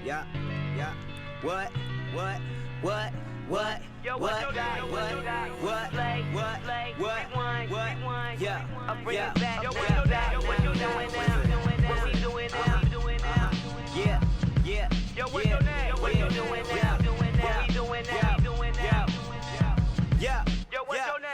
Yeah, yeah. What? Yo, what's your name? What? Yeah. I'm bringing Yeah. back. Yo, what's your name? What we doing now? Yeah. Yeah. Yo, what's your name? What you doing now? What we doing now? Yeah. Yo, what's your name?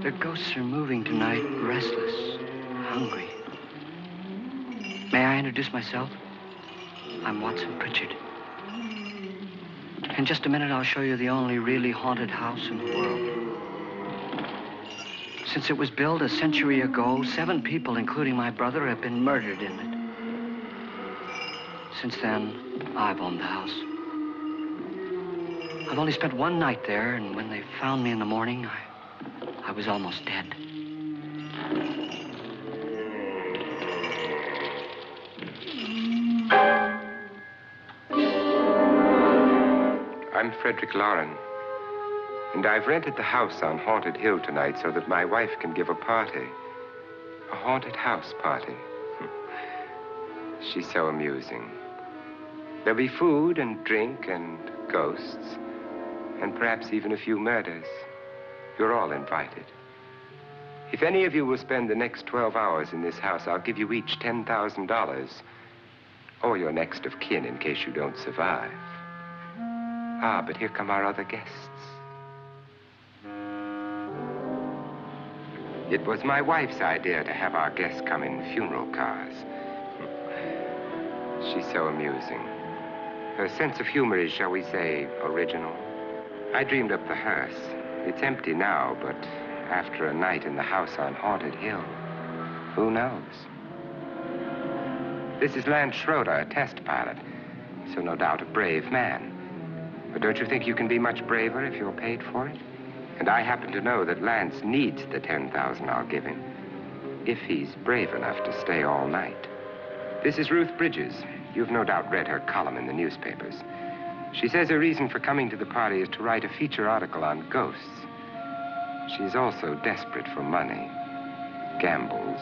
The ghosts are moving tonight, restless, hungry. May I introduce myself? I'm Watson Pritchard. In just a minute, I'll show you the only really haunted house in the world. Since it was built a century ago, 7 people, including my brother, have been murdered in it. Since then, I've owned the house. I've only spent one night there, and when they found me in the morning, I was almost dead. I'm Frederick Lauren, and I've rented the house on Haunted Hill tonight so that my wife can give a party. A haunted house party. She's so amusing. There'll be food and drink and ghosts, and perhaps even a few murders. You're all invited. If any of you will spend the next 12 hours in this house, I'll give you each $10,000, or your next of kin in case you don't survive. Ah, but here come our other guests. It was my wife's idea to have our guests come in funeral cars. She's so amusing. Her sense of humor is, shall we say, original. I dreamed up the hearse. It's empty now, but after a night in the house on Haunted Hill, who knows? This is Lance Schroeder, a test pilot, so no doubt a brave man. But don't you think you can be much braver if you're paid for it? And I happen to know that Lance needs the $10,000 I'll give him, if he's brave enough to stay all night. This is Ruth Bridges. You've no doubt read her column in the newspapers. She says her reason for coming to the party is to write a feature article on ghosts. She's also desperate for money. Gambles.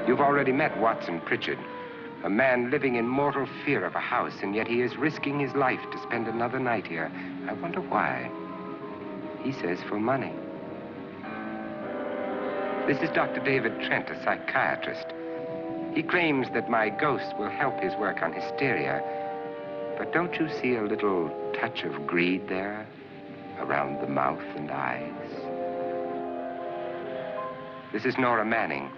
You've already met Watson Pritchard, a man living in mortal fear of a house, and yet he is risking his life to spend another night here. I wonder why. He says for money. This is Dr. David Trent, a psychiatrist. He claims that my ghost will help his work on hysteria. But don't you see a little touch of greed there, around the mouth and eyes? This is Nora Manning.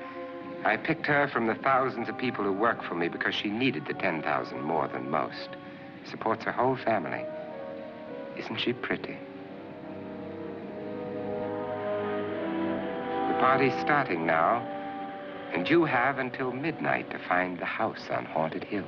I picked her from the thousands of people who work for me because she needed the $10,000 more than most. Supports her whole family. Isn't she pretty? The party's starting now, and you have until midnight to find the house on Haunted Hill.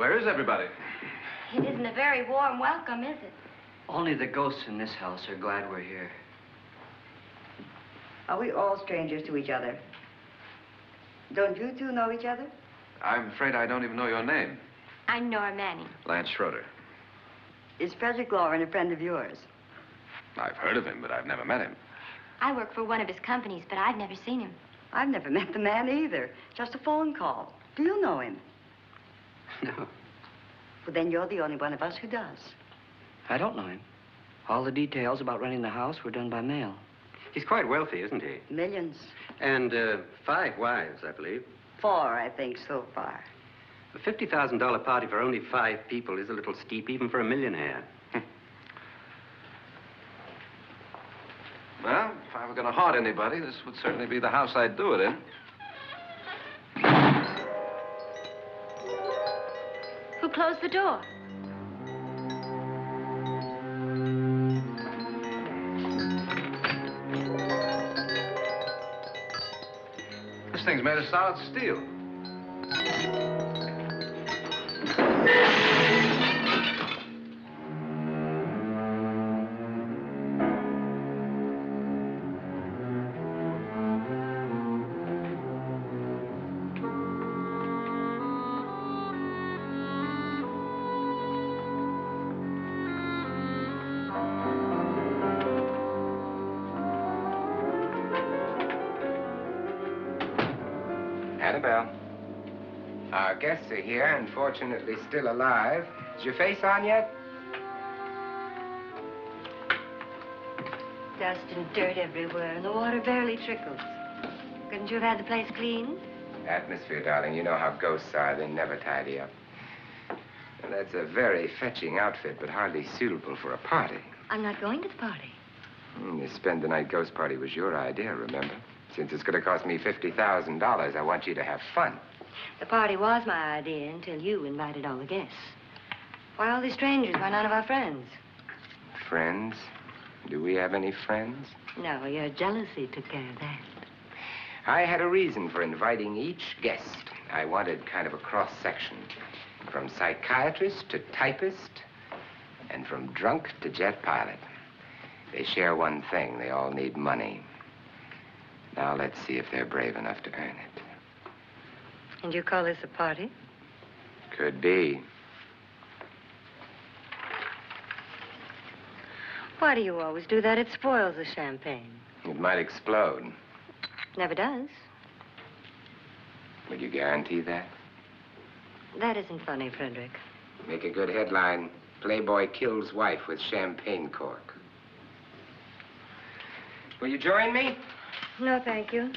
Where is everybody? It isn't a very warm welcome, is it? Only the ghosts in this house are glad we're here. Are we all strangers to each other? Don't you two know each other? I'm afraid I don't even know your name. I'm Nora Manning. Lance Schroeder. Is Frederick Lauren a friend of yours? I've heard of him, but I've never met him. I work for one of his companies, but I've never seen him. I've never met the man either. Just a phone call. Do you know him? No, Well, then you're the only one of us who does. I don't know him. All the details about renting the house were done by mail. He's quite wealthy, isn't he? Millions. And 5 wives, I believe. 4, I think, so far. A $50,000 party for only 5 people is a little steep, even for a millionaire. Well, if I were going to haunt anybody, this would certainly be the house I'd do it in. Who closed the door? This thing's made of solid steel. Annabelle. Our guests are here, unfortunately still alive. Is your face on yet? Dust and dirt everywhere, and the water barely trickles. Couldn't you have had the place cleaned? Atmosphere, darling. You know how ghosts are. They never tidy up. And that's a very fetching outfit, but hardly suitable for a party. I'm not going to the party. The spend-the-night ghost party was your idea, remember? Since it's going to cost me $50,000, I want you to have fun. The party was my idea until you invited all the guests. Why all these strangers? Why none of our friends? Friends? Do we have any friends? No, your jealousy took care of that. I had a reason for inviting each guest. I wanted kind of a cross-section. From psychiatrist to typist, and from drunk to jet pilot. They share one thing. They all need money. Now let's see if they're brave enough to earn it. And you call this a party? Could be. Why do you always do that? It spoils the champagne. It might explode. Never does. Will you guarantee that? That isn't funny, Frederick. Make a good headline. Playboy kills wife with champagne cork. Will you join me? No, thank you.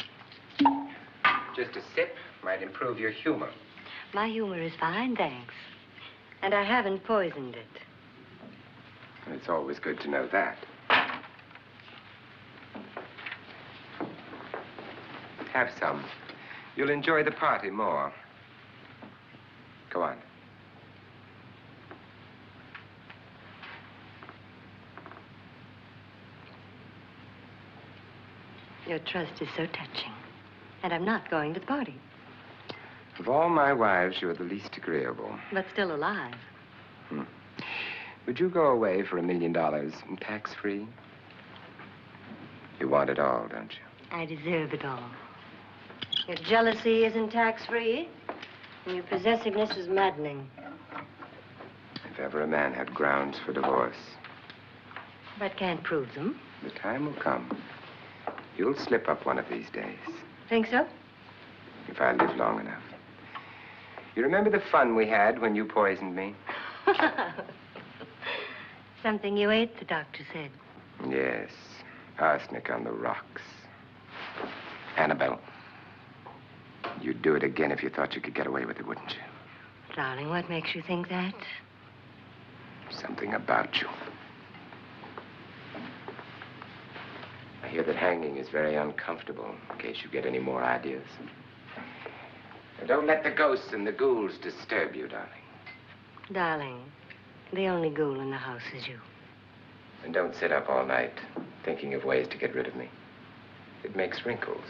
Just a sip might improve your humor. My humor is fine, thanks. And I haven't poisoned it. It's always good to know that. Have some. You'll enjoy the party more. Go on. Your trust is so touching. And I'm not going to the party. Of all my wives, you're the least agreeable. But still alive. Would you go away for $1 million and tax-free? You want it all, don't you? I deserve it all. Your jealousy isn't tax-free, and your possessiveness is maddening. If ever a man had grounds for divorce, But can't prove them. the time will come. You'll slip up one of these days, Think so? if I live long enough. You remember the fun we had when you poisoned me? Something you ate, the doctor said. Yes, arsenic on the rocks. Annabelle, you'd do it again if you thought you could get away with it, wouldn't you? Darling, what makes you think that? Something about you. I hear that hanging is very uncomfortable, in case you get any more ideas. Now, don't let the ghosts and the ghouls disturb you, darling. Darling, the only ghoul in the house is you. And don't sit up all night thinking of ways to get rid of me. It makes wrinkles.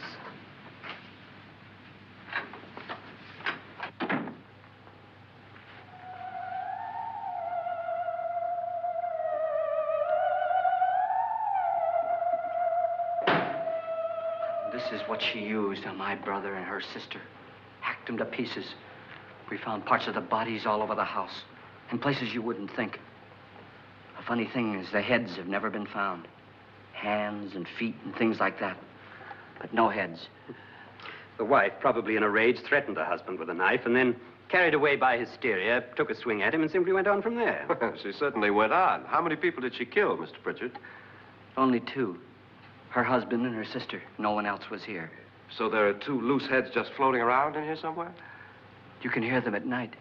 This is what she used on my brother and her sister. Hacked them to pieces. We found parts of the bodies all over the house, in places you wouldn't think. The funny thing is the heads have never been found. Hands and feet and things like that. But no heads. The wife, probably in a rage, threatened her husband with a knife and then, carried away by hysteria, took a swing at him and simply went on from there. She certainly went on. How many people did she kill, Mr. Pritchard? Only two. Her husband and her sister. No one else was here. So there are two loose heads just floating around in here somewhere? You can hear them at night.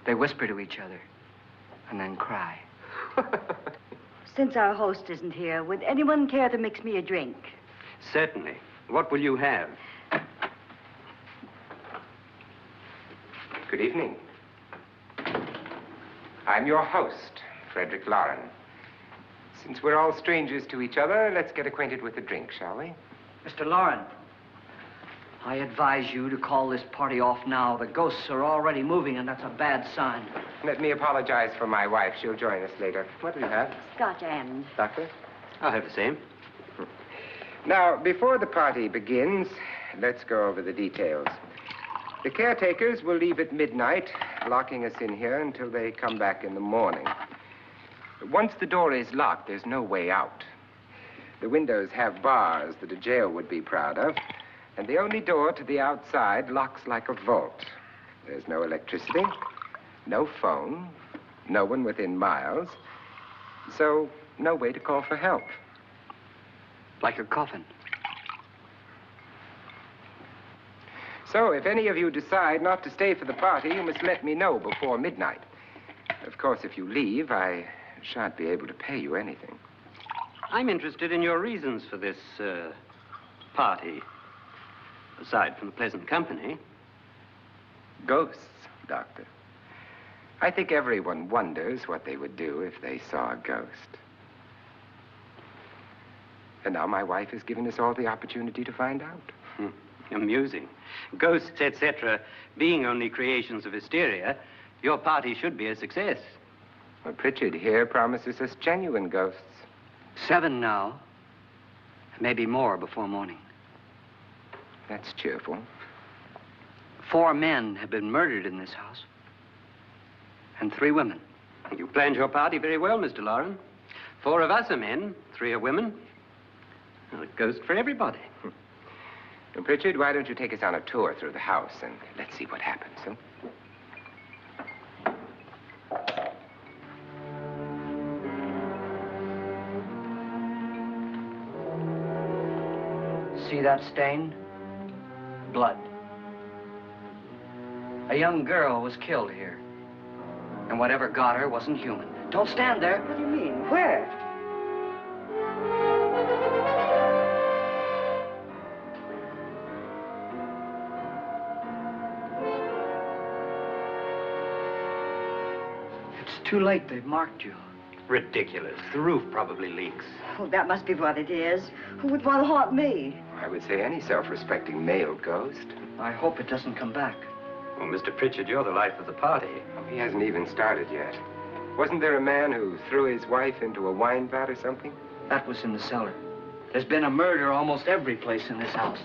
They whisper to each other and then cry. Since our host isn't here, would anyone care to mix me a drink? Certainly. What will you have? Good evening. I'm your host, Frederick Lauren. Since we're all strangers to each other, let's get acquainted with a drink, shall we? Mr. Lauren, I advise you to call this party off now. The ghosts are already moving, and that's a bad sign. Let me apologize for my wife. She'll join us later. What do you have? Scotch and. Doctor? I'll have the same. Now, before the party begins, let's go over the details. The caretakers will leave at midnight, locking us in here until they come back in the morning. Once the door is locked, there's no way out. The windows have bars that a jail would be proud of, and the only door to the outside locks like a vault. There's no electricity, no phone, no one within miles, so no way to call for help. Like a coffin. So if any of you decide not to stay for the party, you must let me know before midnight. Of course, if you leave, I shan't be able to pay you anything. I'm interested in your reasons for this, party. Aside from the pleasant company. Ghosts, Doctor. I think everyone wonders what they would do if they saw a ghost. And now my wife has given us all the opportunity to find out. Amusing. Ghosts, etc., being only creations of hysteria, your party should be a success. Well, Pritchard here promises us genuine ghosts. 7 now. Maybe more before morning. That's cheerful. 4 men have been murdered in this house. And 3 women. You planned your party very well, Mr. Lauren. 4 of us are men, 3 are women. A ghost for everybody. And Pritchard, why don't you take us on a tour through the house and let's see what happens, huh? See that stain? Blood. A young girl was killed here. And whatever got her wasn't human. Don't stand there. What do you mean? Where? It's too late. They've marked you. Ridiculous. The roof probably leaks. Oh, that must be what it is. Who would want to haunt me? I would say any self-respecting male ghost. I hope it doesn't come back. Well, Mr. Pritchard, you're the life of the party. Oh, he hasn't even started yet. Wasn't there a man who threw his wife into a wine vat or something? That was in the cellar. There's been a murder almost every place in this house.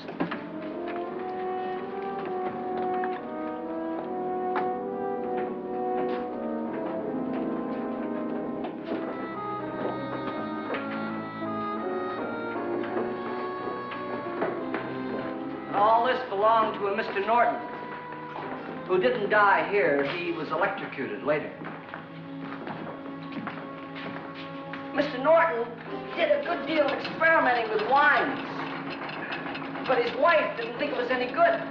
All this belonged to a Mr. Norton, who didn't die here. He was electrocuted later. Mr. Norton did a good deal of experimenting with wines, but his wife didn't think it was any good.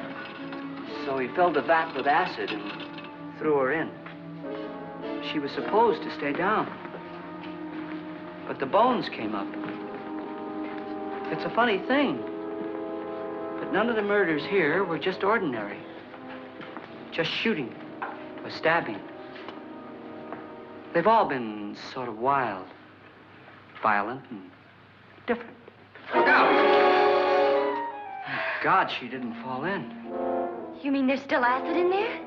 So he filled the vat with acid and threw her in. She was supposed to stay down, but the bones came up. It's a funny thing, but none of the murders here were just ordinary. Just shooting or stabbing. They've all been sort of wild, violent, and different. Look out! Thank God she didn't fall in. You mean there's still acid in there?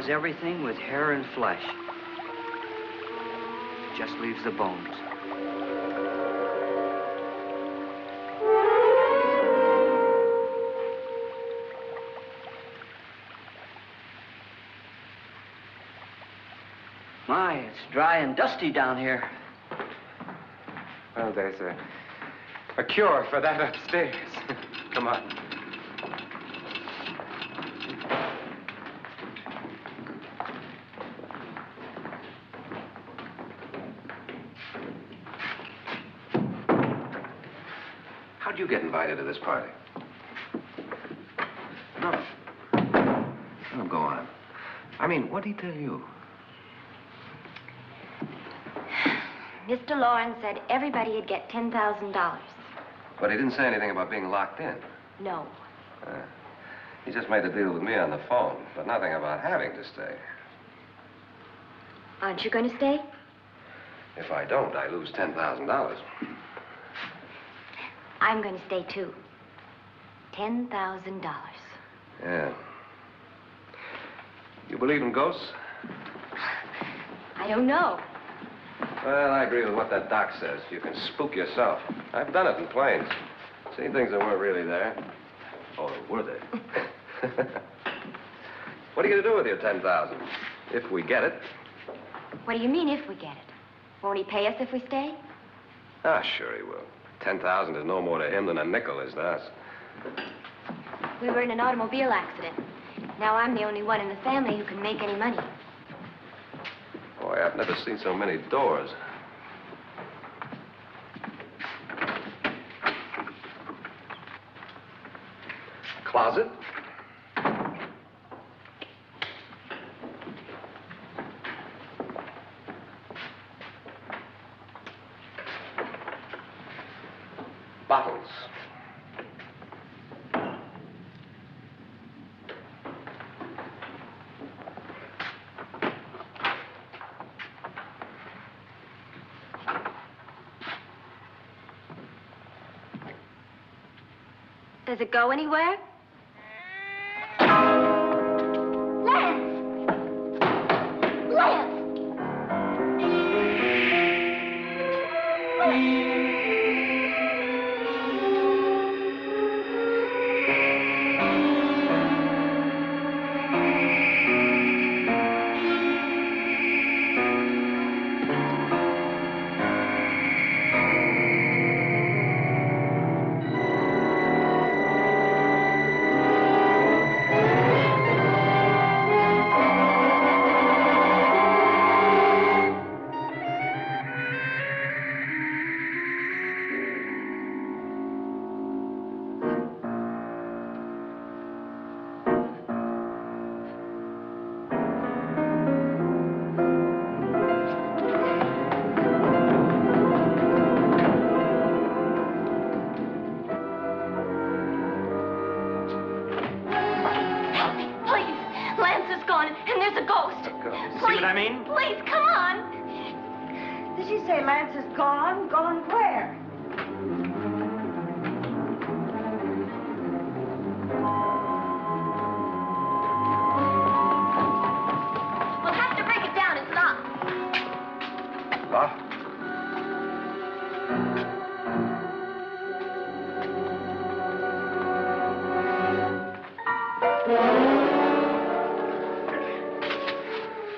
destroys everything with hair and flesh. Just leaves the bones. My, it's dry and dusty down here. Well, there's a cure for that upstairs. Come on. How'd you get invited to this party? No. Oh, go on. I mean, what'd he tell you? Mr. Lawrence said everybody'd get $10,000. But he didn't say anything about being locked in. No. He just made a deal with me on the phone, but nothing about having to stay. Aren't you going to stay? If I don't, I lose $10,000. I'm going to stay, too. $10,000. Yeah. You believe in ghosts? I don't know. Well, I agree with what that doc says. You can spook yourself. I've done it in planes. Seen things that weren't really there. Oh, were they? What are you going to do with your $10,000? If we get it. What do you mean, if we get it? Won't he pay us if we stay? Ah, sure he will. 10,000 is no more to him than a nickel is to us. We were in an automobile accident. Now I'm the only one in the family who can make any money. Boy, I've never seen so many doors. Closet? Bottles. Does it go anywhere? Lance! Lance! Please, come on. Did she say Lance is gone? Gone where? We'll have to break it down. It's locked. Locked?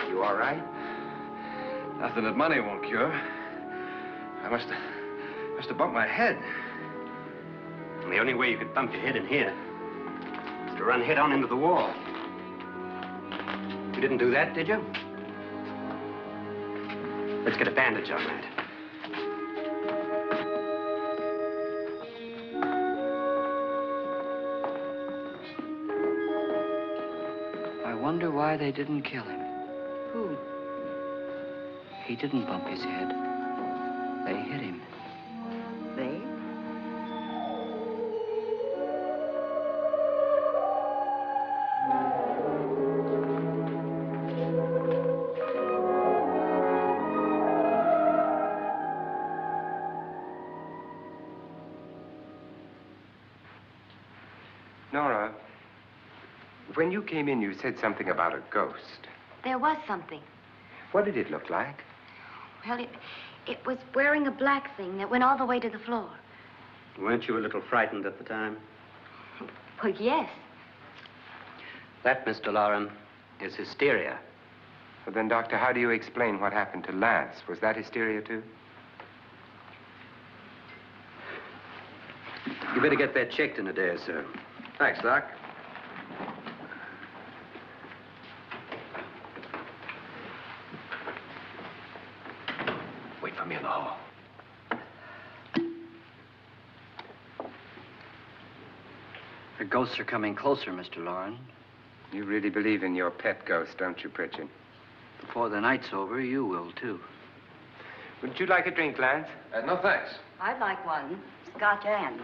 You all right? Nothing that money won't cure. I must have bumped my head. And the only way you could bump your head in here is to run head on into the wall. You didn't do that, did you? Let's get a bandage on that. I wonder why they didn't kill him. Who? He didn't bump his head. They hit him. They? Nora, when you came in, you said something about a ghost. there was something. What did it look like? Well, it was wearing a black thing that went all the way to the floor. Weren't you a little frightened at the time? Well, yes. That, Mr. Loren, is hysteria. Well, then, Doctor, how do you explain what happened to Lance? Was that hysteria, too? You better get that checked in a day or so. Thanks, Doc. Wait for me in the hall. The ghosts are coming closer, Mr. Loren. You really believe in your pet ghost, don't you, Pritchard? Before the night's over, you will, too. Wouldn't you like a drink, Lance? No, thanks. I'd like one. Scotch and.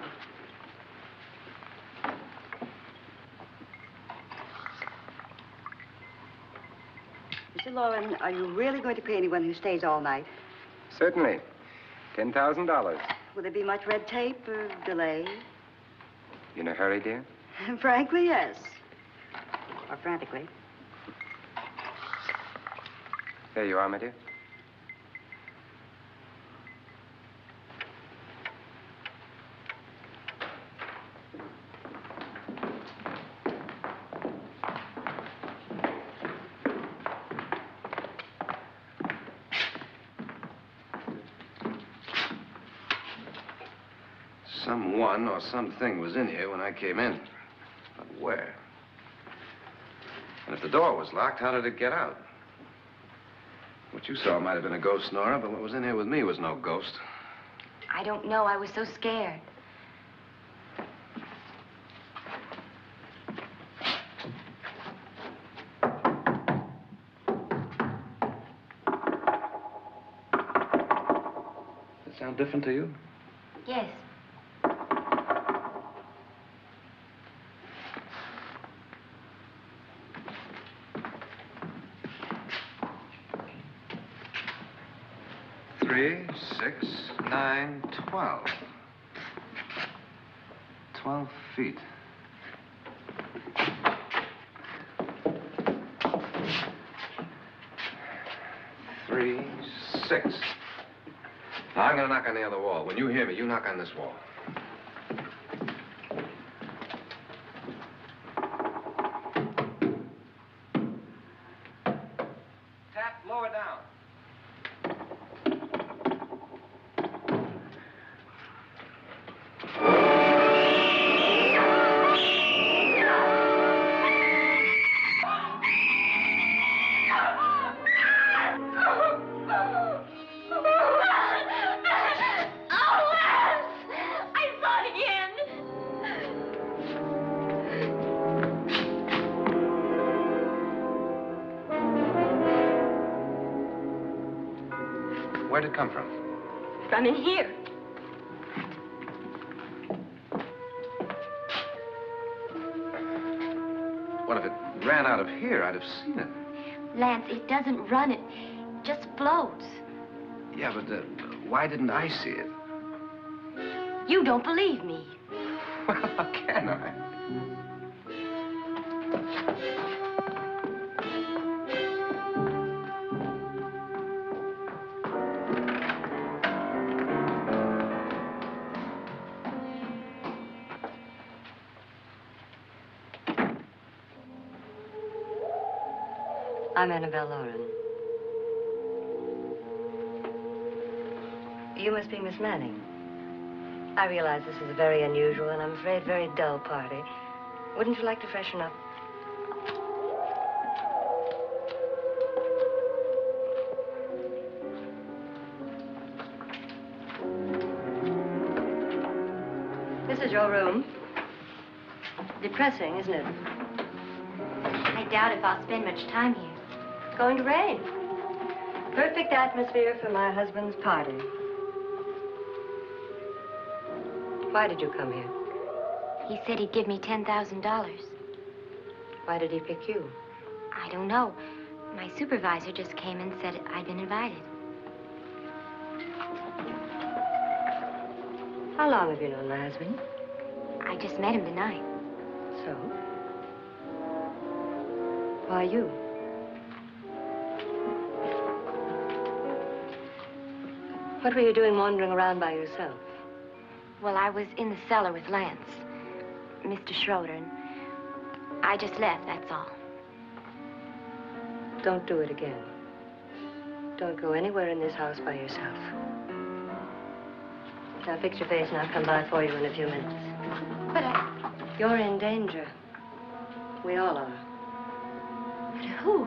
Mr. Loren, are you really going to pay anyone who stays all night? Certainly. $10,000. Will there be much red tape or delay? You in a hurry, dear? Frankly, yes. Or frantically. There you are, my dear. Someone or something was in here when I came in. But where? And if the door was locked, how did it get out? What you saw might have been a ghost, Nora, but what was in here with me was no ghost. I don't know. I was so scared. Does it sound different to you? Yes. Three, 6, 9, 12. 12 feet. Three, 6. Now, I'm gonna knock on the other wall. When you hear me, you knock on this wall. Tap lower down. Where'd it come from? From in here. Well, if it ran out of here, I'd have seen it. Lance, it doesn't run. It just floats. Yeah, but why didn't I see it? You don't believe me. Well, how can I? I'm Annabelle Loren. You must be Miss Manning. I realize this is a very unusual and I'm afraid very dull party. Wouldn't you like to freshen up? This is your room. Depressing, isn't it? I doubt if I'll spend much time here. It's going to rain. Perfect atmosphere for my husband's party. Why did you come here? He said he'd give me $10,000. Why did he pick you? I don't know. My supervisor just came and said I'd been invited. How long have you known my husband? I just met him tonight. So? Why you? What were you doing wandering around by yourself? Well, I was in the cellar with Lance, Mr. Schroeder, and I just left, that's all. Don't do it again. Don't go anywhere in this house by yourself. Now fix your face and I'll come by for you in a few minutes. But You're in danger. We all are. but who?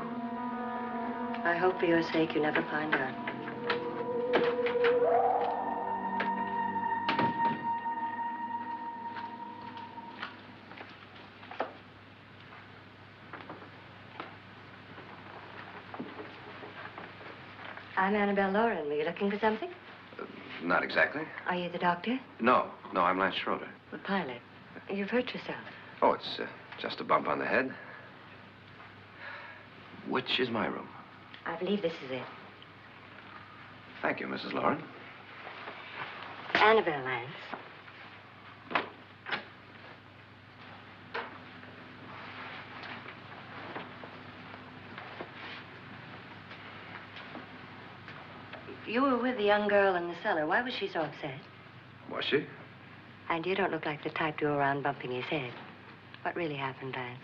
I hope for your sake you never find out. I'm Annabelle Lauren. Were you looking for something? Not exactly. Are you the doctor? No, I'm Lance Schroeder. The pilot. You've hurt yourself. Oh, it's just a bump on the head. Which is my room? I believe this is it. Thank you, Mrs. Lauren. Annabelle Lance. You were with the young girl in the cellar. Why was she so upset? Was she? And you don't look like the type to go around bumping his head. What really happened, Lance?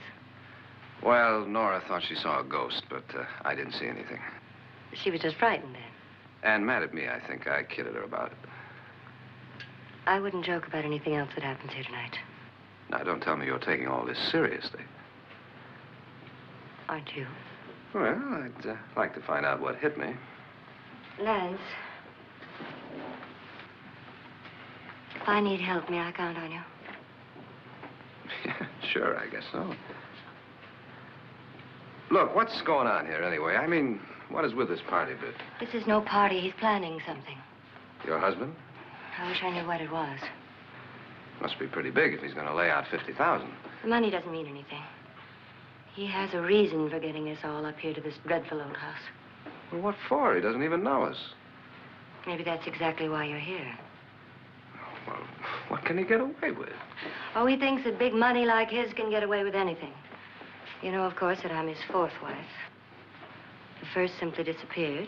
Well, Nora thought she saw a ghost, but I didn't see anything. She was just frightened then. And mad at me, I think. I kidded her about it. I wouldn't joke about anything else that happens here tonight. Now, don't tell me you're taking all this seriously. Aren't you? Well, I'd like to find out what hit me. Lance. If I need help, may I count on you? Yeah, sure, I guess so. Look, what's going on here anyway? I mean, what is with this party bit? This is no party. He's planning something. Your husband? I wish I knew what it was. Must be pretty big if he's going to lay out 50,000. The money doesn't mean anything. He has a reason for getting us all up here to this dreadful old house. Well, what for? He doesn't even know us. Maybe that's exactly why you're here. Well, what can he get away with? Oh, he thinks that big money like his can get away with anything. You know, of course, that I'm his fourth wife. The first simply disappeared.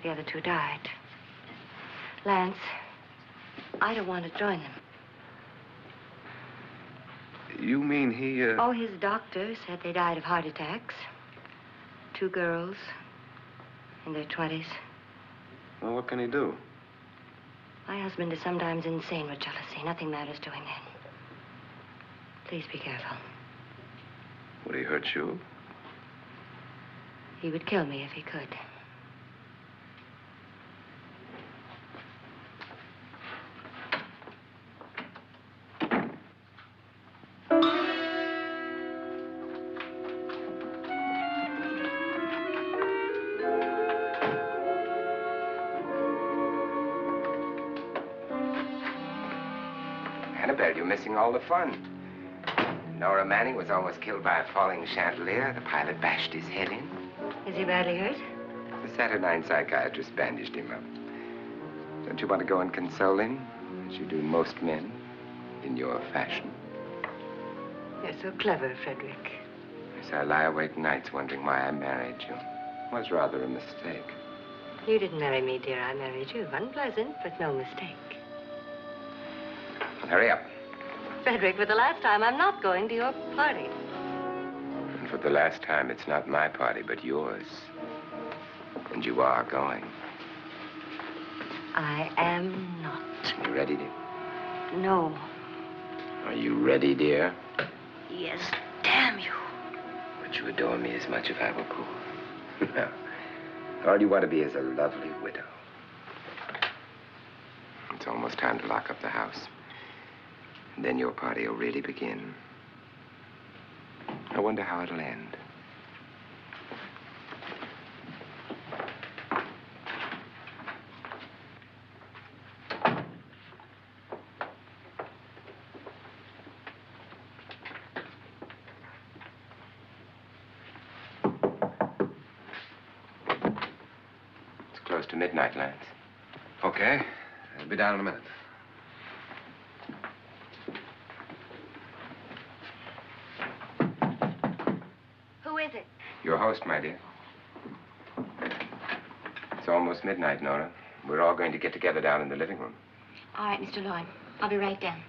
The other two died. Lance, I don't want to join them. You mean he, Oh, his doctor said they died of heart attacks. 2 girls in their 20s. Well, what can he do? My husband is sometimes insane with jealousy. Nothing matters to him then. Please be careful. Would he hurt you? He would kill me if he could. Annabelle, you're missing all the fun. Nora Manning was almost killed by a falling chandelier. The pilot bashed his head in. Is he badly hurt? The Saturnine psychiatrist bandaged him up. Don't you want to go and console him, as you do most men, in your fashion? You're so clever, Frederick. Yes, I lie awake nights wondering why I married you. It was rather a mistake. You didn't marry me, dear. I married you. Unpleasant, but no mistake. Hurry up. Frederick, for the last time, I'm not going to your party. And for the last time, it's not my party, but yours. And you are going. I am not. You ready, dear? No. Are you ready, dear? Yes, damn you. Would you adore me as much if I were poor? No. All you want to be is a lovely widow. It's almost time to lock up the house. And then your party will really begin. I wonder how it'll end. It's close to midnight, Lance. Okay. I'll be down in a minute. Who is it? Your host, my dear. It's almost midnight, Nora. We're all going to get together down in the living room. All right, Mr. Lloyd. I'll be right down.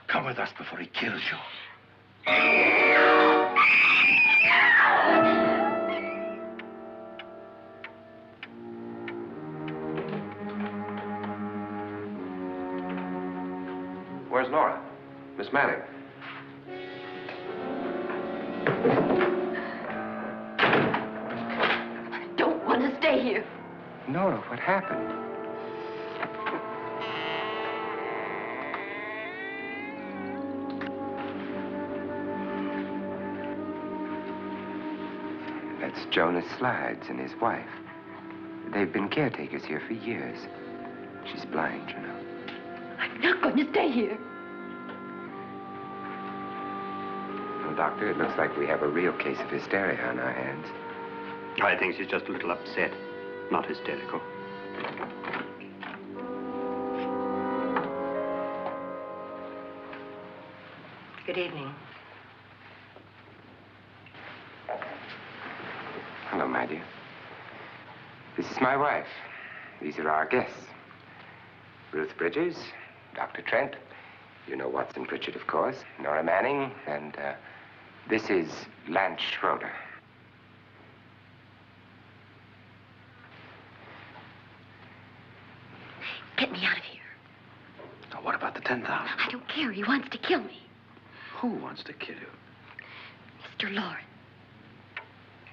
Come with us before he kills you. Where's Laura? Miss Manning. I don't want to stay here. Nora, what happened? That's Jonas Slides and his wife. They've been caretakers here for years. She's blind, you know. I'm not going to stay here. Well, Doctor, it looks like we have a real case of hysteria on our hands. I think she's just a little upset, not hysterical. Good evening. Hello, my dear. This is my wife. These are our guests. Ruth Bridges, Dr. Trent. You know Watson Pritchard, of course. Nora Manning, and this is Lance Schroeder. Get me out of here. Now, what about the 10,000? I don't care. He wants to kill me. Who wants to kill you? Mr. Lawrence.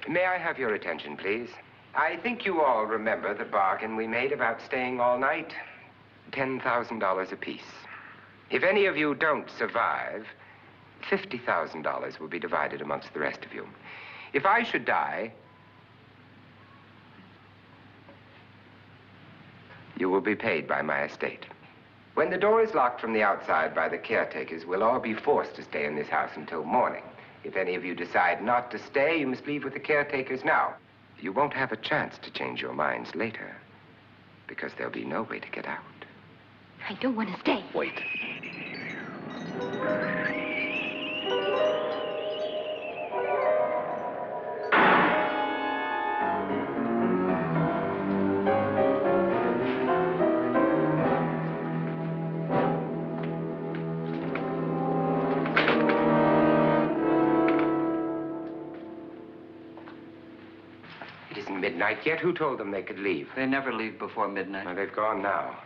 May I have your attention, please? I think you all remember the bargain we made about staying all night. $10,000 apiece. If any of you don't survive, $50,000 will be divided amongst the rest of you. If I should die, you will be paid by my estate. When the door is locked from the outside by the caretakers, we'll all be forced to stay in this house until morning. If any of you decide not to stay, you must leave with the caretakers now. You won't have a chance to change your minds later, because there'll be no way to get out. I don't want to stay. Wait. It isn't midnight yet. Who told them they could leave? They never leave before midnight. Well, they've gone now.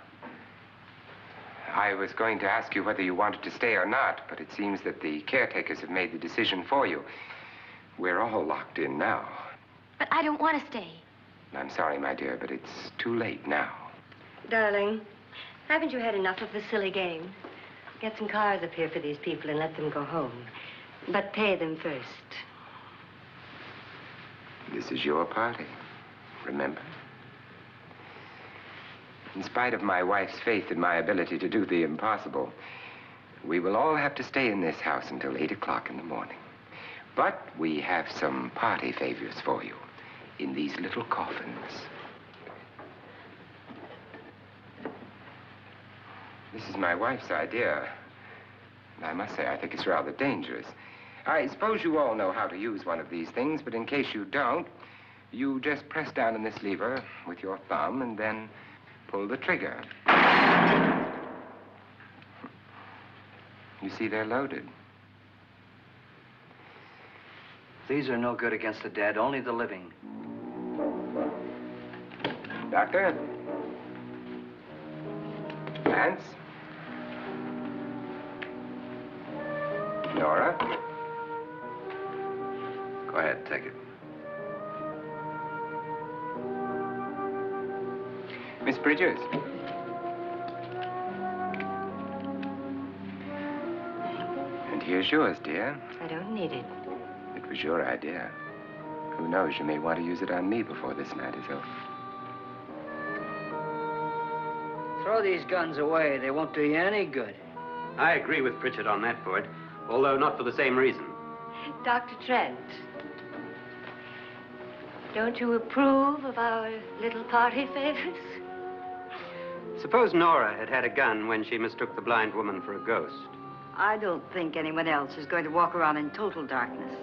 I was going to ask you whether you wanted to stay or not, but it seems that the caretakers have made the decision for you. We're all locked in now. But I don't want to stay. I'm sorry, my dear, but it's too late now. Darling, haven't you had enough of the silly game? Get some cars up here for these people and let them go home. But pay them first. This is your party, remember? In spite of my wife's faith in my ability to do the impossible, we will all have to stay in this house until 8 o'clock in the morning. But we have some party favors for you in these little coffins. This is my wife's idea. And I must say, I think it's rather dangerous. I suppose you all know how to use one of these things, but in case you don't, you just press down on this lever with your thumb and then pull the trigger. You see, they're loaded. These are no good against the dead, only the living. Doctor? Lance? Nora? Go ahead, take it. Miss Bridges. And here's yours, dear. I don't need it. It was your idea. Who knows, you may want to use it on me before this night is over. Throw these guns away. They won't do you any good. I agree with Pritchard on that point, although not for the same reason. Dr. Trent, don't you approve of our little party favors? Suppose Nora had had a gun when she mistook the blind woman for a ghost. I don't think anyone else is going to walk around in total darkness.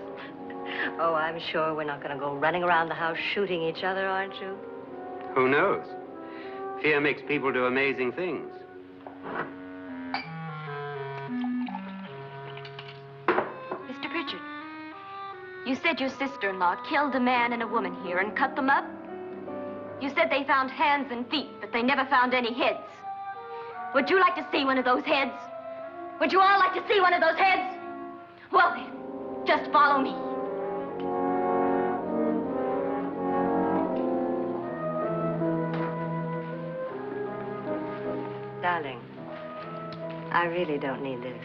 Oh, I'm sure we're not going to go running around the house shooting each other, aren't you? Who knows? Fear makes people do amazing things. Mr. Pritchard, you said your sister-in-law killed a man and a woman here and cut them up? You said they found hands and feet, but they never found any heads. Would you like to see one of those heads? Would you all like to see one of those heads? Well then, just follow me. Darling, I really don't need this.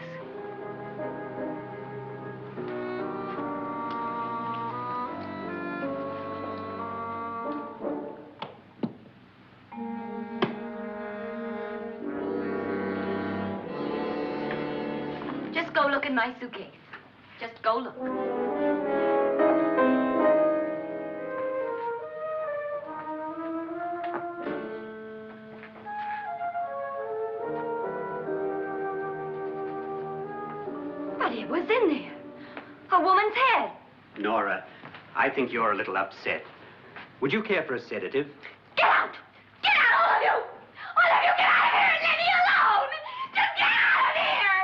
Just go look in my suitcase. Just go look. But it was in there. A woman's head. Nora, I think you're a little upset. Would you care for a sedative? Get out! Get out, all of you! All of you, get out of here and leave me alone! Just get out of here!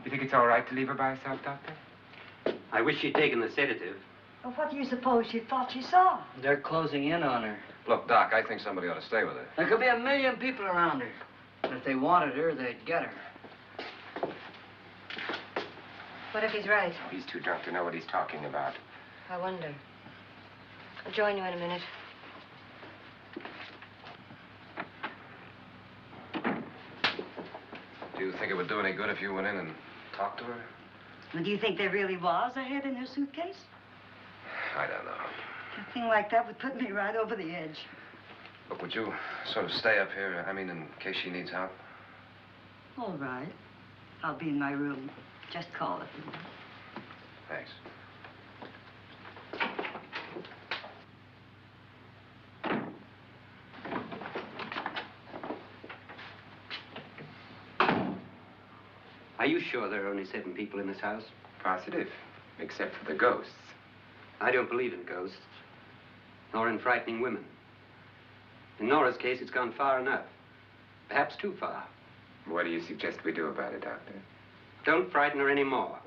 You think it's all right to leave her by herself, Doctor? I wish she'd taken the sedative. Well, what do you suppose she thought she saw? They're closing in on her. Look, Doc, I think somebody ought to stay with her. There could be 1 million people around her. And if they wanted her, they'd get her. What if he's right? He's too drunk to know what he's talking about. I wonder. I'll join you in a minute. Do you think it would do any good if you went in and talked to her? Well, do you think there really was a head in her suitcase? I don't know. A thing like that would put me right over the edge. Look, would you sort of stay up here, I mean, in case she needs help? All right. I'll be in my room. Just call it. Thanks. Are you sure there are only 7 people in this house? Positive, except for the ghosts. I don't believe in ghosts, nor in frightening women. In Nora's case, it's gone far enough. Perhaps too far. What do you suggest we do about it, Doctor? Don't frighten her anymore.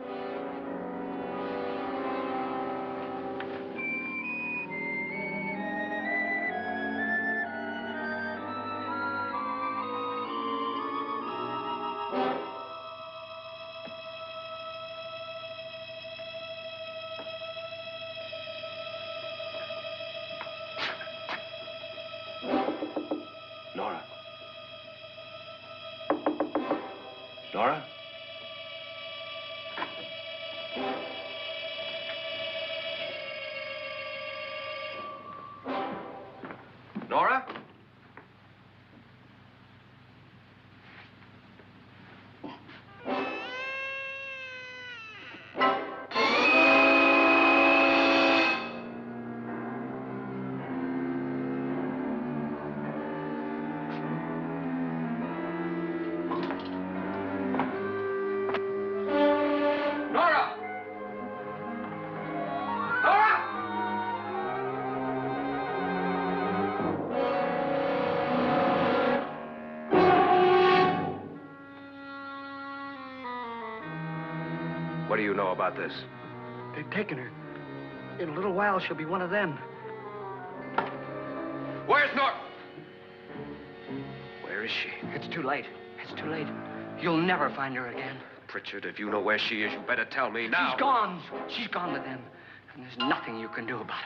Nora? Nora? Nora? What do you know about this? They've taken her. In a little while, she'll be one of them. Where's Norton? Where is she? It's too late. It's too late. You'll never find her again. Pritchard, if you know where she is, you better tell me now. She's gone. She's gone with them. And there's nothing you can do about it.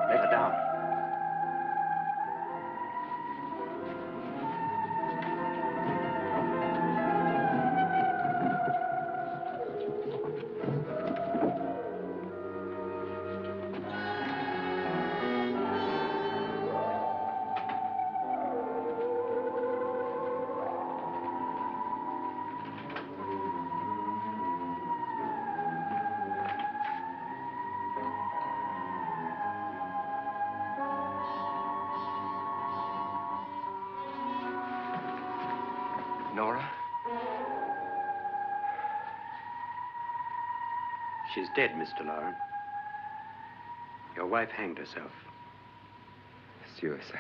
Lay her down. Nora? She's dead, Mr. Lauren. Your wife hanged herself. Suicide.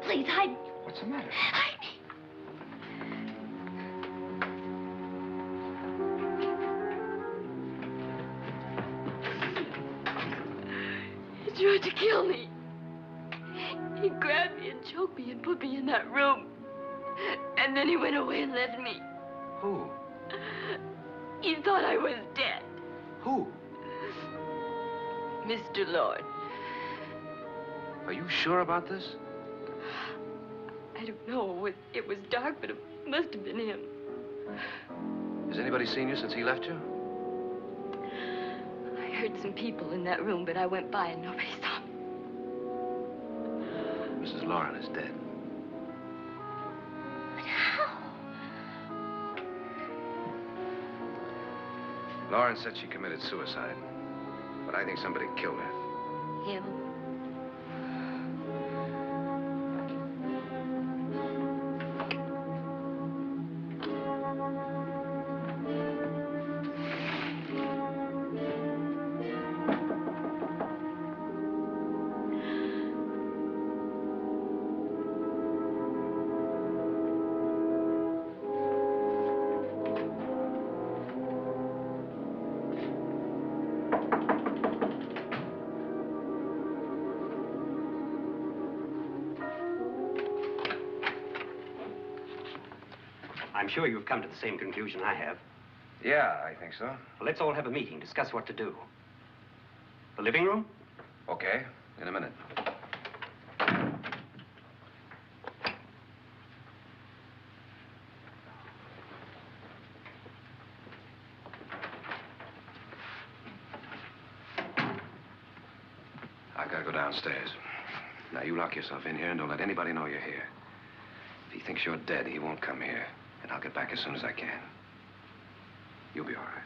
Please, hide me. What's the matter? Hide me. He tried to kill me. He grabbed me and choked me and put me in that room. And then he went away and left me. Who? He thought I was dead. Who? Mr. Lord. Are you sure about this? I don't know. It was dark, but it must have been him. Has anybody seen you since he left you? I heard some people in that room, but I went by and nobody saw me. Mrs. Lauren is dead. But how? Lauren said she committed suicide, but I think somebody killed her. Him? I'm sure you've come to the same conclusion I have. Yeah, I think so. Well, let's all have a meeting, discuss what to do. The living room? Okay, in a minute. I gotta go downstairs. Now, you lock yourself in here and don't let anybody know you're here. If he thinks you're dead, he won't come here. And I'll get back as soon as I can. You'll be all right.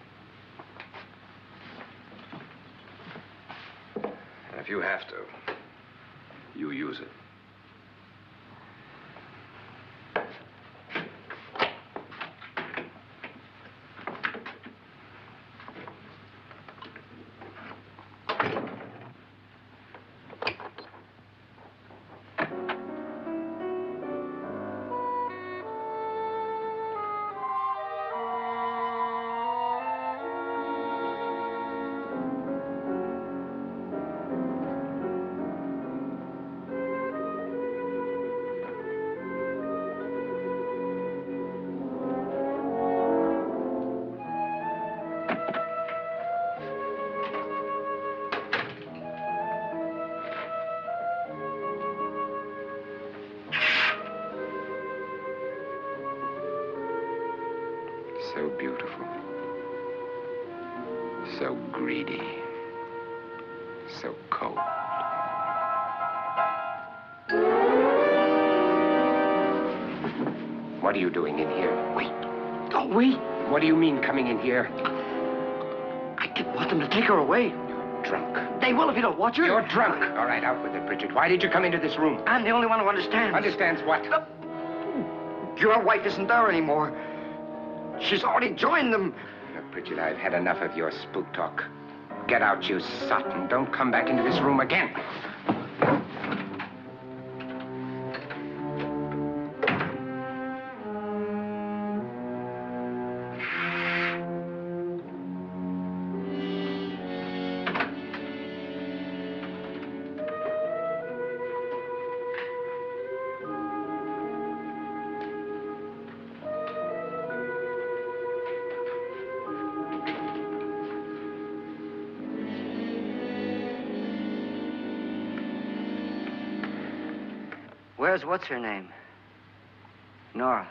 And if you have to, you use it. So beautiful. So greedy. So cold. What are you doing in here? Wait. Don't wait. What do you mean, coming in here? I didn't want them to take her away. You're drunk. They will if you don't watch her. You're drunk. All right, out with it, Bridget. Why did you come into this room? I'm the only one who understands. Understands what? Your wife isn't there anymore. She's already joined them. Now, Bridget, I've had enough of your spook talk. Get out, you sot, and don't come back into this room again. Where's what's-her-name? Nora.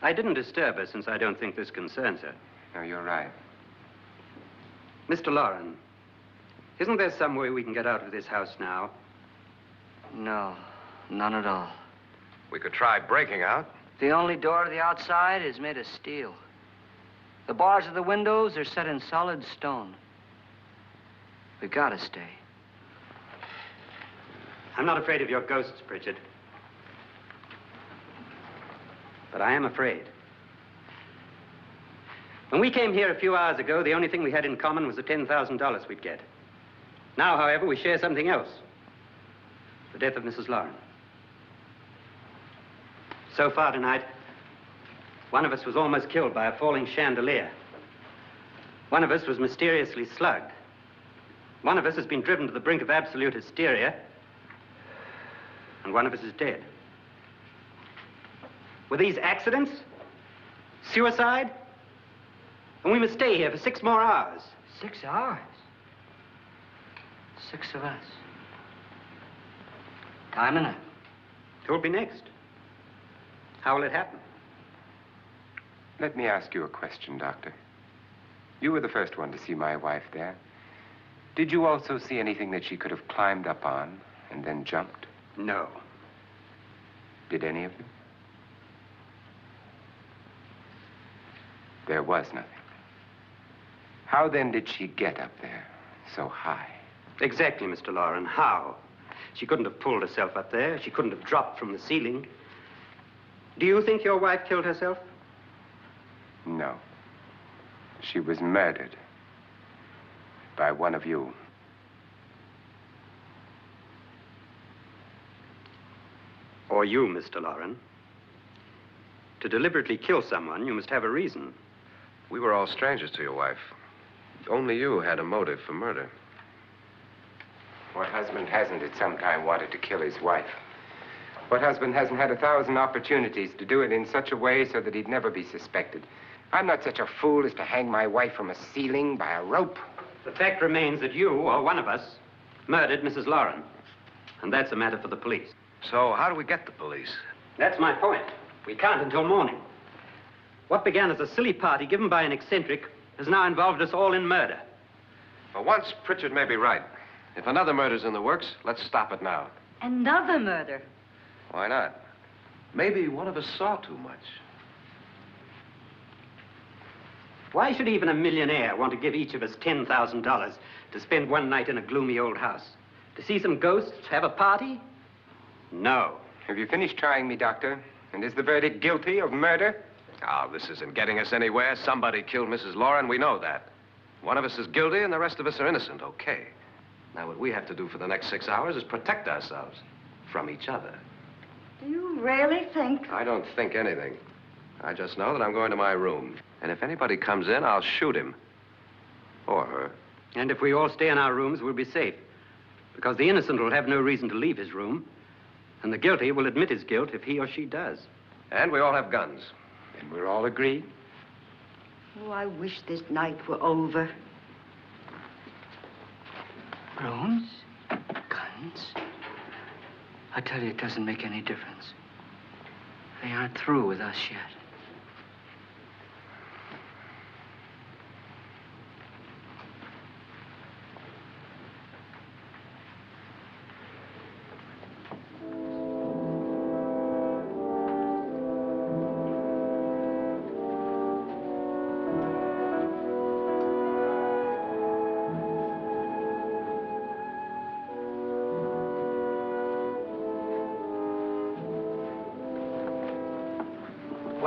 I didn't disturb her since I don't think this concerns her. No, you're right. Mr. Loren, isn't there some way we can get out of this house now? No, none at all. We could try breaking out. The only door to the outside is made of steel. The bars of the windows are set in solid stone. We gotta stay. I'm not afraid of your ghosts, Bridget. But I am afraid. When we came here a few hours ago, the only thing we had in common was the $10,000 we'd get. Now, however, we share something else. The death of Mrs. Loren. So far tonight, one of us was almost killed by a falling chandelier. One of us was mysteriously slugged. One of us has been driven to the brink of absolute hysteria. And one of us is dead. Were these accidents? Suicide? And we must stay here for 6 more hours. 6 hours? 6 of us. Time enough. Who'll be next? How will it happen? Let me ask you a question, Doctor. You were the first one to see my wife there. Did you also see anything that she could have climbed up on and then jumped? No. Did any of you? There was nothing. How then did she get up there so high? Exactly, Mr. Loren. How? She couldn't have pulled herself up there. She couldn't have dropped from the ceiling. Do you think your wife killed herself? No. She was murdered by one of you. Or you, Mr. Loren. To deliberately kill someone, you must have a reason. We were all strangers to your wife. Only you had a motive for murder. What husband hasn't at some time wanted to kill his wife? What husband hasn't had 1,000 opportunities to do it in such a way so that he'd never be suspected? I'm not such a fool as to hang my wife from a ceiling by a rope. The fact remains that you, or one of us, murdered Mrs. Loren. And that's a matter for the police. So how do we get the police? That's my point. We can't until morning. What began as a silly party given by an eccentric has now involved us all in murder. For once, Pritchard may be right. If another murder's in the works, let's stop it now. Another murder? Why not? Maybe one of us saw too much. Why should even a millionaire want to give each of us $10,000 to spend one night in a gloomy old house? To see some ghosts, have a party? No. Have you finished trying me, Doctor? And is the verdict guilty of murder? Oh, this isn't getting us anywhere. Somebody killed Mrs. Loren. We know that. One of us is guilty and the rest of us are innocent, okay. Now, what we have to do for the next 6 hours is protect ourselves from each other. Do you really think? I don't think anything. I just know that I'm going to my room. And if anybody comes in, I'll shoot him. Or her. And if we all stay in our rooms, we'll be safe. Because the innocent will have no reason to leave his room. And the guilty will admit his guilt if he or she does. And we all have guns. And we're all agreed? Oh, I wish this night were over. Rooms? Guns? I tell you, it doesn't make any difference. They aren't through with us yet.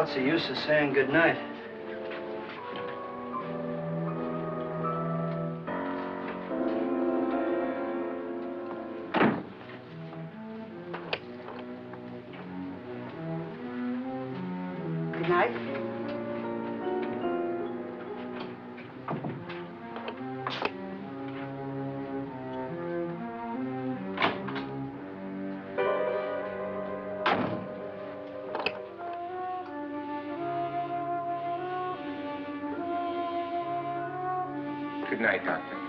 What's the use of saying goodnight? Good night. Good night, Doctor.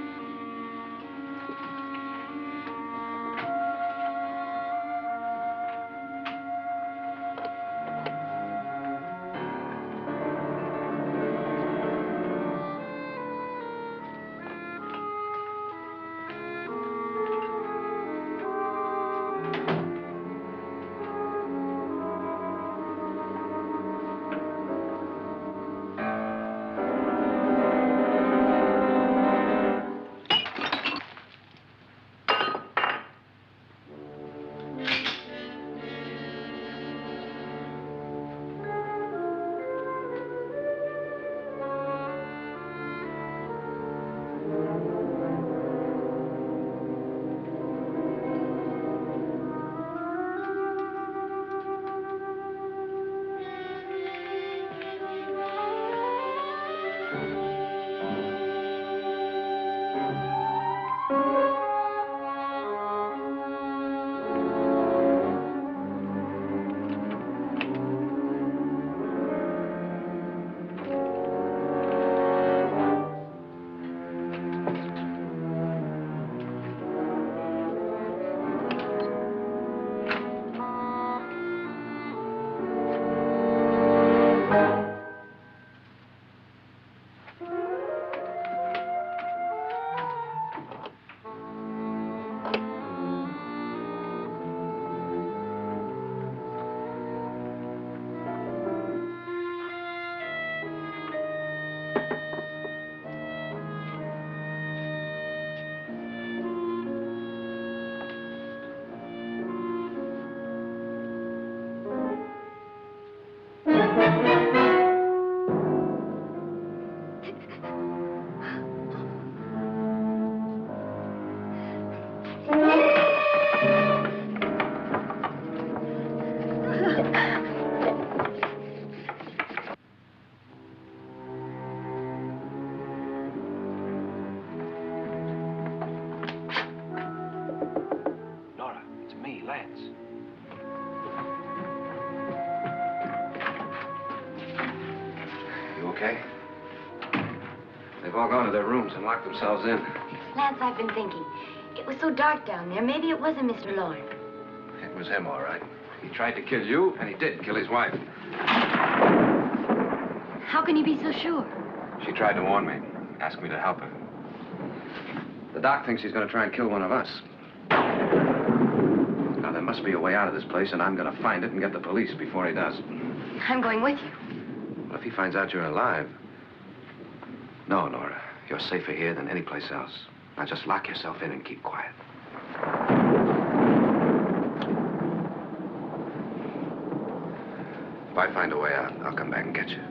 Okay? They've all gone to their rooms and locked themselves in. Lance, I've been thinking. It was so dark down there. Maybe it wasn't Mr. Lord. It was him, all right. He tried to kill you, and he did kill his wife. How can you be so sure? She tried to warn me, asked me to help her. The doc thinks he's going to try and kill one of us. Now, there must be a way out of this place, and I'm going to find it and get the police before he does. I'm going with you. What if he finds out you're alive? No, Nora. You're safer here than any place else. Now, just lock yourself in and keep quiet. If I find a way out, I'll come back and get you.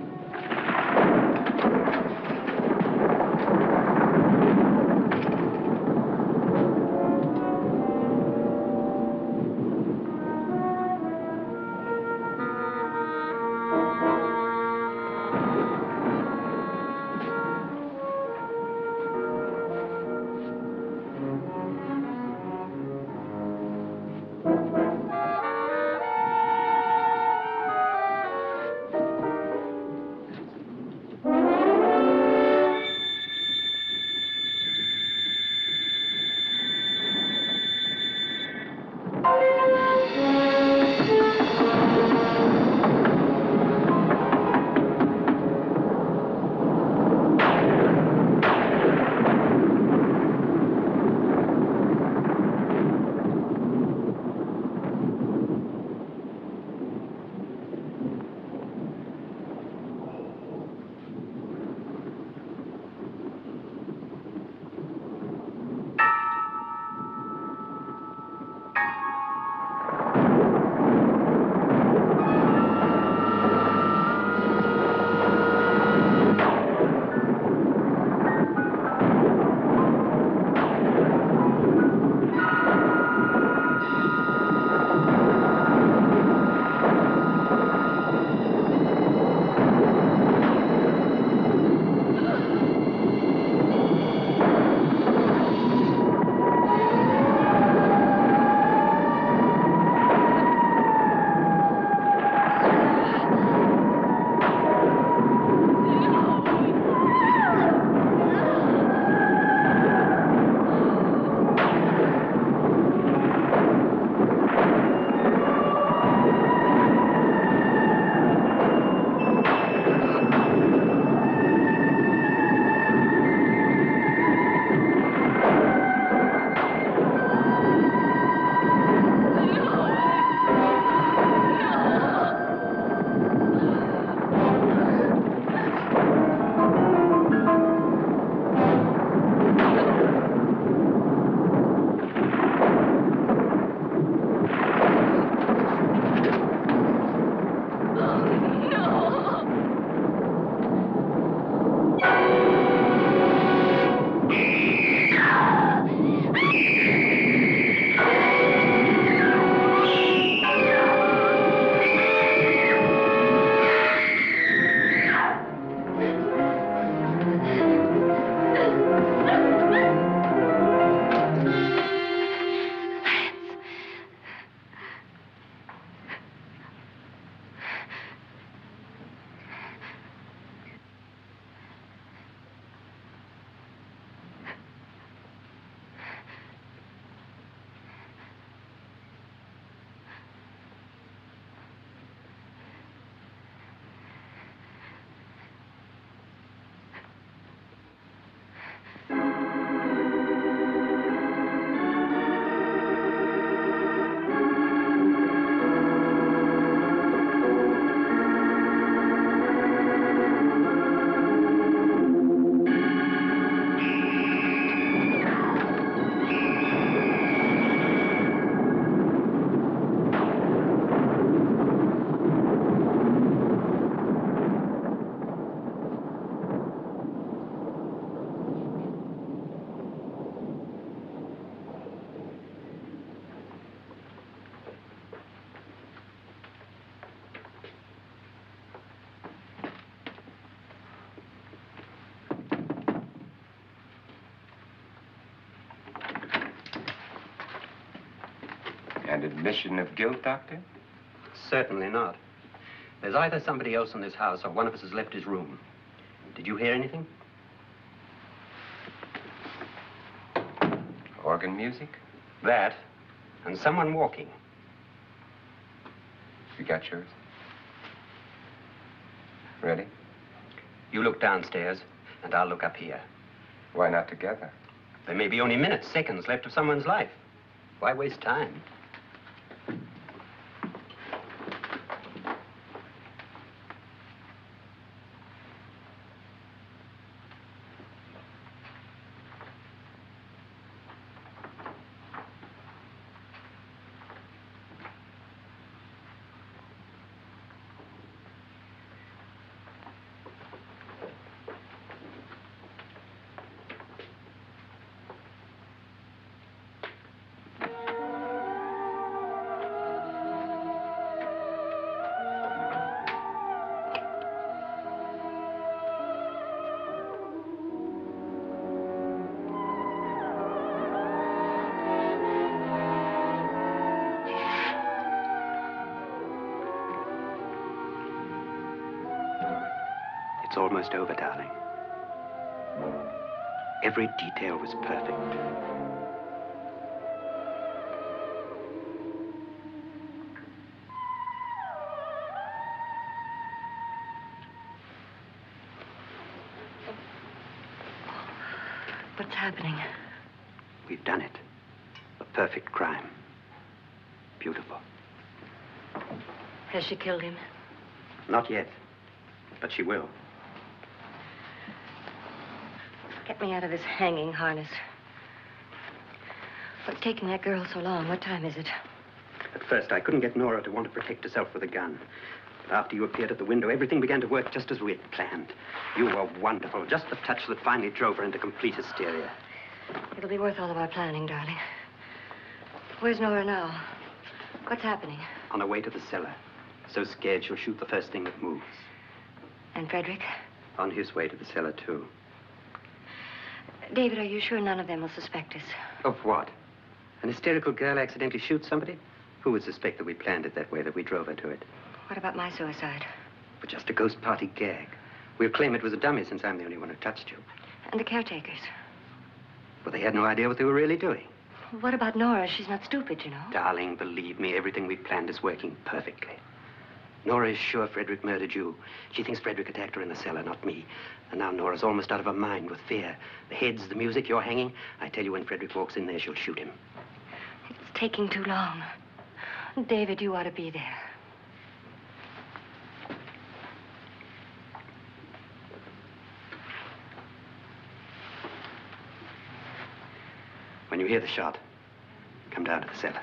admission of guilt, Doctor? Certainly not. There's either somebody else in this house or one of us has left his room. Did you hear anything? Organ music? That, and someone walking. You got yours? Ready? You look downstairs, and I'll look up here. Why not together? There may be only minutes, seconds left of someone's life. Why waste time? It's almost over, darling. Every detail was perfect. What's happening? We've done it. A perfect crime. Beautiful. Has she killed him? Not yet, but she will. Get me out of this hanging harness. What's taking that girl so long? What time is it? At first, I couldn't get Nora to want to protect herself with a gun. But after you appeared at the window, everything began to work just as we had planned. You were wonderful. Just the touch that finally drove her into complete hysteria. It'll be worth all of our planning, darling. Where's Nora now? What's happening? On her way to the cellar. So scared she'll shoot the first thing that moves. And Frederick? On his way to the cellar, too. David, are you sure none of them will suspect us? Of what? An hysterical girl accidentally shoots somebody? Who would suspect that we planned it that way, that we drove her to it? What about my suicide? But just a ghost party gag. We'll claim it was a dummy since I'm the only one who touched you. And the caretakers? Well, they had no idea what they were really doing. What about Nora? She's not stupid, you know. Darling, believe me, everything we've planned is working perfectly. Nora is sure Frederick murdered you. She thinks Frederick attacked her in the cellar, not me. And now Nora's almost out of her mind with fear. The heads, the music, you're hanging. I tell you, when Frederick walks in there, she'll shoot him. It's taking too long. David, you ought to be there. When you hear the shot, come down to the cellar.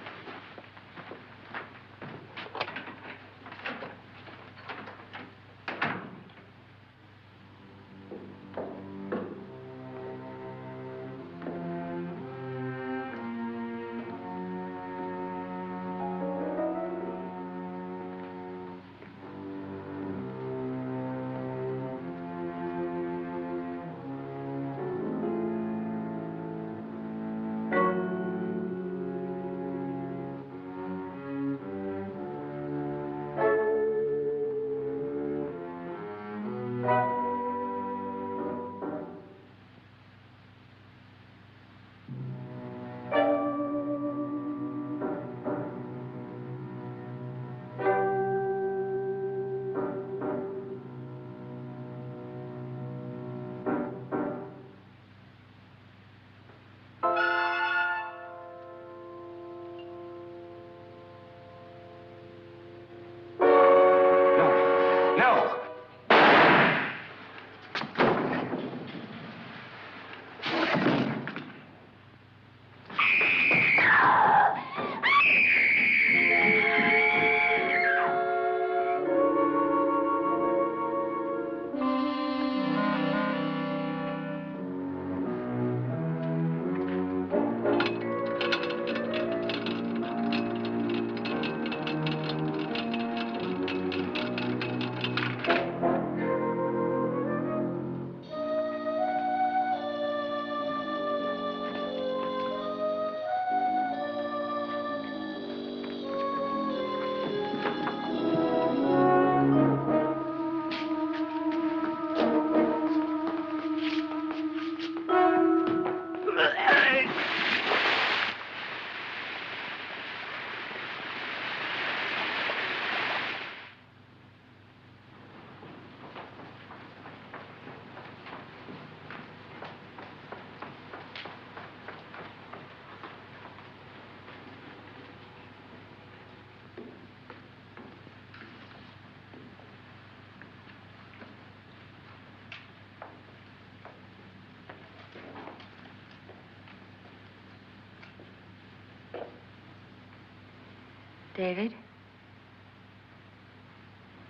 David?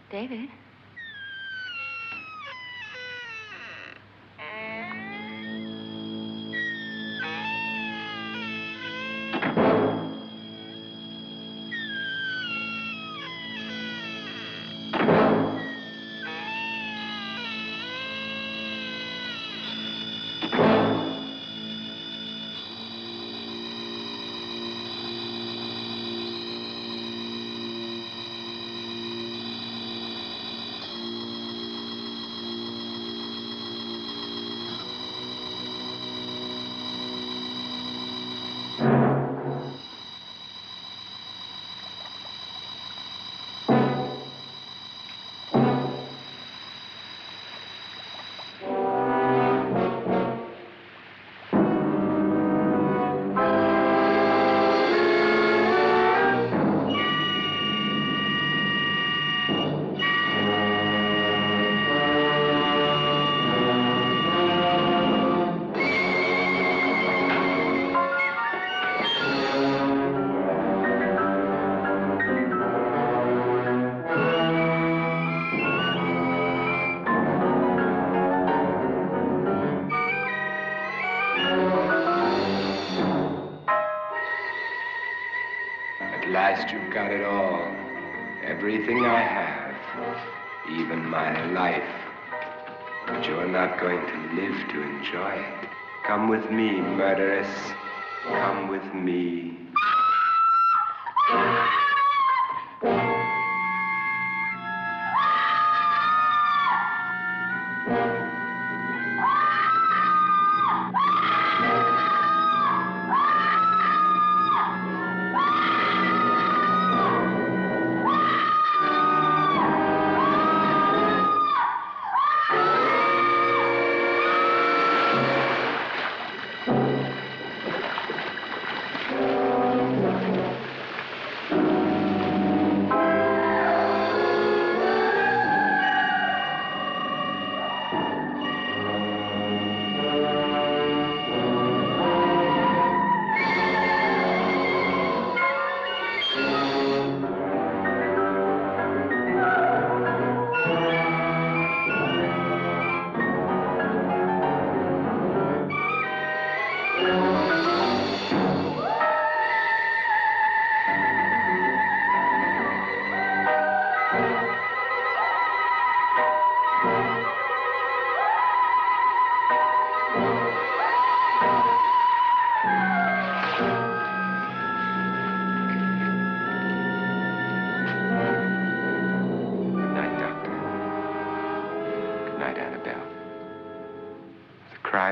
David? At last you've got it all. Everything I have. Even my life. But you're not going to live to enjoy it. Come with me, murderess. Come with me.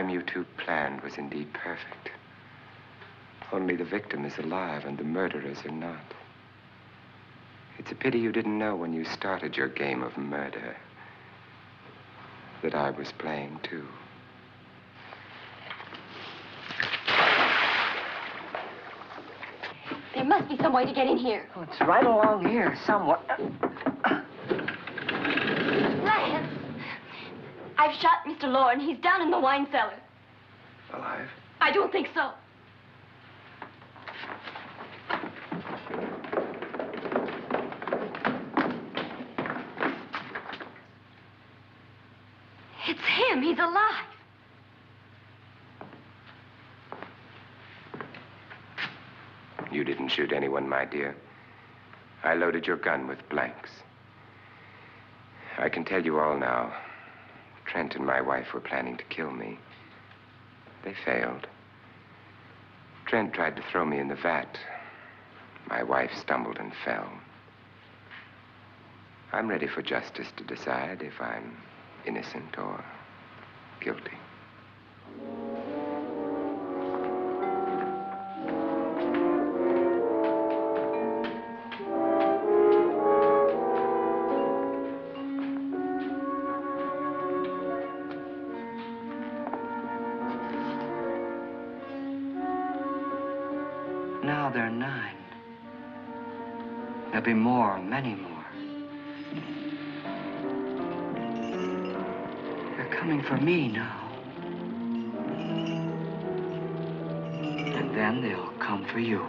You two planned was indeed perfect. Only the victim is alive and the murderers are not. It's a pity you didn't know when you started your game of murder that I was playing too. There must be some way to get in here. Oh, it's right along here somewhere. Lance! I've shot Mr. Lorne. He's down in the wine cellar. Alive? I don't think so. It's him. He's alive. You didn't shoot anyone, my dear. I loaded your gun with blanks. I can tell you all now. Trent and my wife were planning to kill me. They failed. Trent tried to throw me in the vat. My wife stumbled and fell. I'm ready for justice to decide if I'm innocent or guilty. Now there are 9. There'll be more, many more. They're coming for me now. And then they'll come for you.